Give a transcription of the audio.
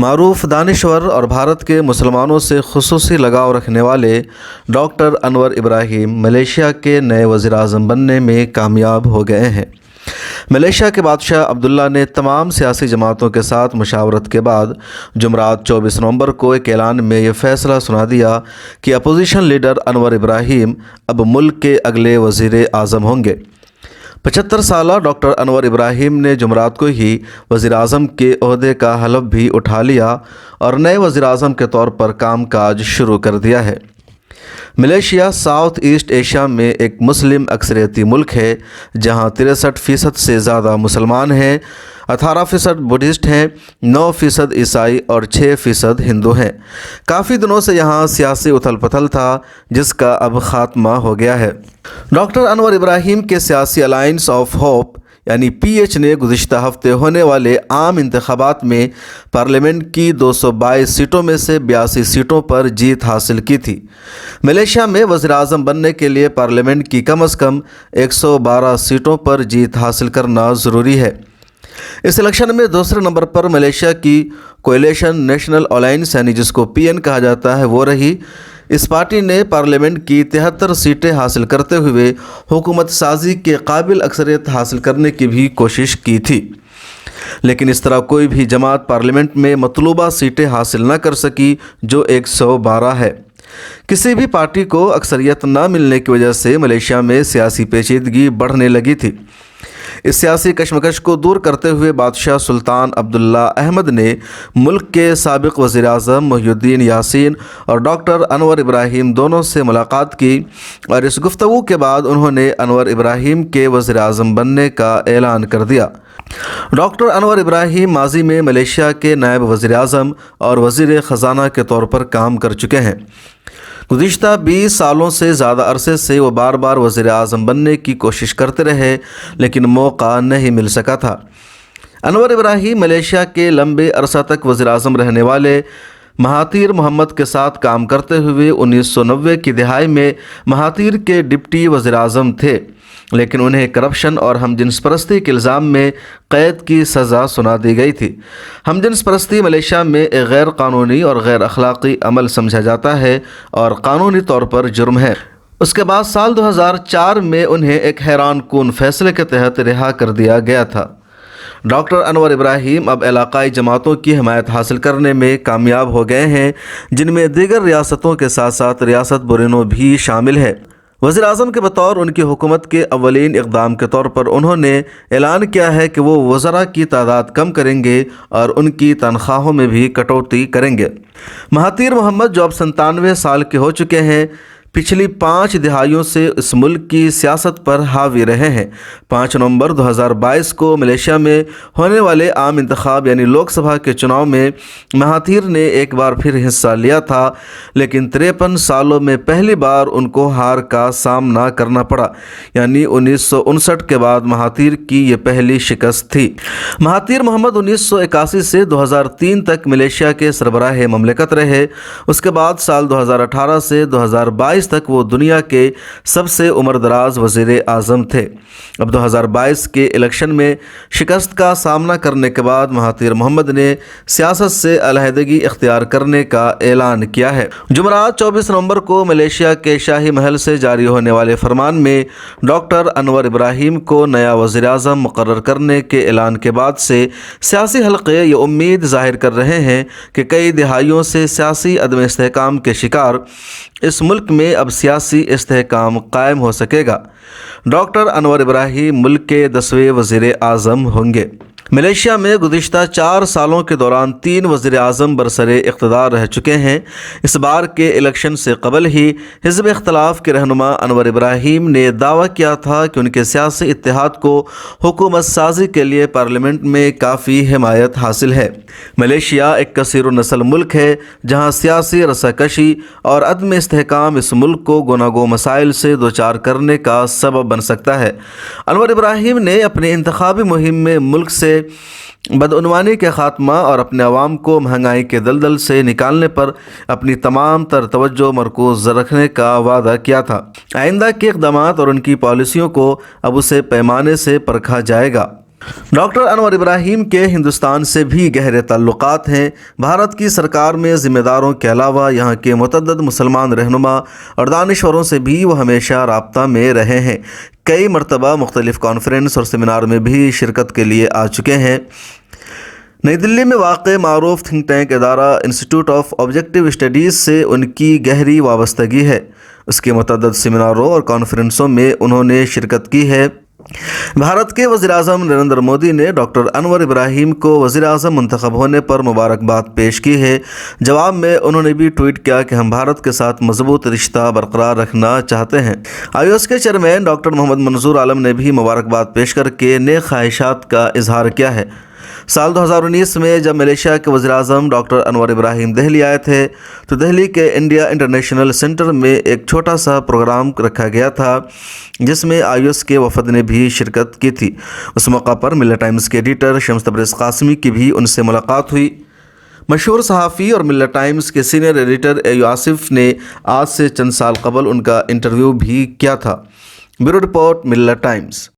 معروف دانشور اور بھارت کے مسلمانوں سے خصوصی لگاؤ رکھنے والے ڈاکٹر انور ابراہیم ملیشیا کے نئے وزیر اعظم بننے میں کامیاب ہو گئے ہیں۔ ملیشیا کے بادشاہ عبداللہ نے تمام سیاسی جماعتوں کے ساتھ مشاورت کے بعد جمعرات 24 نومبر کو ایک اعلان میں یہ فیصلہ سنا دیا کہ اپوزیشن لیڈر انور ابراہیم اب ملک کے اگلے وزیر اعظم ہوں گے۔ 75 سالہ ڈاکٹر انور ابراہیم نے جمعرات کو ہی وزیر اعظم کے عہدے کا حلف بھی اٹھا لیا اور نئے وزیر اعظم کے طور پر کام کاج شروع کر دیا ہے۔ ملیشیا ساؤتھ ایسٹ ایشیا میں ایک مسلم اکثریتی ملک ہے جہاں 63% سے زیادہ مسلمان ہیں، 18% بدھسٹ ہیں، 9% عیسائی اور 6% ہندو ہیں۔ کافی دنوں سے یہاں سیاسی اتھل پتھل تھا جس کا اب خاتمہ ہو گیا ہے۔ ڈاکٹر انور ابراہیم کے سیاسی الائنس آف ہوپ یعنی PH نے گزشتہ ہفتے ہونے والے عام انتخابات میں پارلیمنٹ کی 222 سیٹوں میں سے 82 سیٹوں پر جیت حاصل کی تھی۔ ملیشیا میں وزیر اعظم بننے کے لیے پارلیمنٹ کی کم از کم 112 سیٹوں پر جیت حاصل کرنا ضروری ہے۔ اس الیکشن میں دوسرے نمبر پر ملیشیا کی کولیشن نیشنل الائنس یعنی جس کو PN کہا جاتا ہے وہ رہی۔ اس پارٹی نے پارلیمنٹ کی 73 سیٹیں حاصل کرتے ہوئے حکومت سازی کے قابل اکثریت حاصل کرنے کی بھی کوشش کی تھی، لیکن اس طرح کوئی بھی جماعت پارلیمنٹ میں مطلوبہ سیٹیں حاصل نہ کر سکی جو 112 ہے۔ کسی بھی پارٹی کو اکثریت نہ ملنے کی وجہ سے ملیشیا میں سیاسی پیچیدگی بڑھنے لگی تھی۔ اس سیاسی کشمکش کو دور کرتے ہوئے بادشاہ سلطان عبداللہ احمد نے ملک کے سابق وزیر اعظم محی الدین یاسین اور ڈاکٹر انور ابراہیم دونوں سے ملاقات کی اور اس گفتگو کے بعد انہوں نے انور ابراہیم کے وزیر اعظم بننے کا اعلان کر دیا۔ ڈاکٹر انور ابراہیم ماضی میں ملیشیا کے نائب وزیر اعظم اور وزیر خزانہ کے طور پر کام کر چکے ہیں۔ گزشتہ 20 سالوں سے زیادہ عرصے سے وہ بار بار وزیر اعظم بننے کی کوشش کرتے رہے لیکن موقع نہیں مل سکا تھا۔ انور ابراہیم ملیشیا کے لمبے عرصہ تک وزیر اعظم رہنے والے مہاتیر محمد کے ساتھ کام کرتے ہوئے 1990 کی دہائی میں مہاتیر کے ڈپٹی وزیر اعظم تھے، لیکن انہیں کرپشن اور ہم جنس پرستی کے الزام میں قید کی سزا سنا دی گئی تھی۔ ہم جنس پرستی ملیشیا میں ایک غیر قانونی اور غیر اخلاقی عمل سمجھا جاتا ہے اور قانونی طور پر جرم ہے۔ اس کے بعد سال 2004 میں انہیں ایک حیران کن فیصلے کے تحت رہا کر دیا گیا تھا۔ ڈاکٹر انور ابراہیم اب علاقائی جماعتوں کی حمایت حاصل کرنے میں کامیاب ہو گئے ہیں جن میں دیگر ریاستوں کے ساتھ ساتھ ریاست بورینو بھی شامل ہے۔ وزیر اعظم کے بطور ان کی حکومت کے اولین اقدام کے طور پر انہوں نے اعلان کیا ہے کہ وہ وزراء کی تعداد کم کریں گے اور ان کی تنخواہوں میں بھی کٹوتی کریں گے۔ مہاتیر محمد جو اب 97 سال کے ہو چکے ہیں، پچھلی 5 دہائیوں سے اس ملک کی سیاست پر حاوی رہے ہیں۔ 5 نومبر 2022 کو ملیشیا میں ہونے والے عام انتخاب یعنی لوک سبھا کے چناؤ میں مہاتیر نے ایک بار پھر حصہ لیا تھا، لیکن 53 سالوں میں پہلی بار ان کو ہار کا سامنا کرنا پڑا، یعنی 1959 کے بعد مہاتیر کی یہ پہلی شکست تھی۔ مہاتیر محمد 1981 سے 2003 تک ملیشیا کے سربراہ مملکت رہے۔ اس کے بعد سال 2018 سے 2022 تک وہ دنیا کے سب سے عمر دراز وزیر اعظم تھے۔ اب 2022 کے الیکشن میں شکست کا سامنا کرنے کے بعد مہاتیر محمد نے سیاست سے علیحدگی اختیار کرنے کا اعلان کیا ہے۔ جمعرات 24 نومبر کو ملیشیا کے شاہی محل سے جاری ہونے والے فرمان میں ڈاکٹر انور ابراہیم کو نیا وزیر اعظم مقرر کرنے کے اعلان کے بعد سے سیاسی حلقے یہ امید ظاہر کر رہے ہیں کہ کئی دہائیوں سے سیاسی عدم استحکام کے شکار اس ملک میں اب سیاسی استحکام قائم ہو سکے گا۔ ڈاکٹر انور ابراہیم ملک کے 10ویں وزیر اعظم ہوں گے۔ ملیشیا میں گزشتہ 4 سالوں کے دوران 3 وزیر اعظم برسر اقتدار رہ چکے ہیں۔ اس بار کے الیکشن سے قبل ہی حزب اختلاف کے رہنما انور ابراہیم نے دعویٰ کیا تھا کہ ان کے سیاسی اتحاد کو حکومت سازی کے لیے پارلیمنٹ میں کافی حمایت حاصل ہے۔ ملیشیا ایک کثیر النسل ملک ہے جہاں سیاسی رساکشی اور عدم استحکام اس ملک کو گوناگو مسائل سے دوچار کرنے کا سبب بن سکتا ہے۔ انور ابراہیم نے اپنی انتخابی مہم میں ملک سے بدعنوانی کے خاتمہ اور اپنے عوام کو مہنگائی کے دلدل سے نکالنے پر اپنی تمام تر توجہ مرکوز رکھنے کا وعدہ کیا تھا۔ آئندہ کے اقدامات اور ان کی پالیسیوں کو اب اسے پیمانے سے پرکھا جائے گا۔ ڈاکٹر انور ابراہیم کے ہندوستان سے بھی گہرے تعلقات ہیں۔ بھارت کی سرکار میں ذمہ داروں کے علاوہ یہاں کے متعدد مسلمان رہنما اور دانشوروں سے بھی وہ ہمیشہ رابطہ میں رہے ہیں۔ کئی مرتبہ مختلف کانفرنس اور سیمینار میں بھی شرکت کے لیے آ چکے ہیں۔ نئی دلی میں واقع معروف تھنک ٹینک ادارہ انسٹیٹیوٹ آف آبجیکٹیو اسٹڈیز سے ان کی گہری وابستگی ہے۔ اس کے متعدد سیمیناروں اور کانفرنسوں میں انہوں نے شرکت کی ہے۔ بھارت کے وزیر اعظم نریندر مودی نے ڈاکٹر انور ابراہیم کو وزیر اعظم منتخب ہونے پر مبارکباد پیش کی ہے۔ جواب میں انہوں نے بھی ٹویٹ کیا کہ ہم بھارت کے ساتھ مضبوط رشتہ برقرار رکھنا چاہتے ہیں۔ آیوس کے چیئرمین ڈاکٹر محمد منظور عالم نے بھی مبارکباد پیش کر کے نیک خواہشات کا اظہار کیا ہے۔ سال 2019 میں جب ملیشیا کے وزیر اعظم ڈاکٹر انور ابراہیم دہلی آئے تھے تو دہلی کے انڈیا انٹرنیشنل سینٹر میں ایک چھوٹا سا پروگرام رکھا گیا تھا جس میں آیوس کے وفد نے بھی شرکت کی تھی۔ اس موقع پر ملت ٹائمز کے ایڈیٹر شمس تبریز قاسمی کی بھی ان سے ملاقات ہوئی۔ مشہور صحافی اور ملت ٹائمز کے سینئر ایڈیٹر اے آصف نے آج سے چند سال قبل ان کا انٹرویو بھی کیا تھا۔ بیورو رپورٹ، ملت ٹائمز۔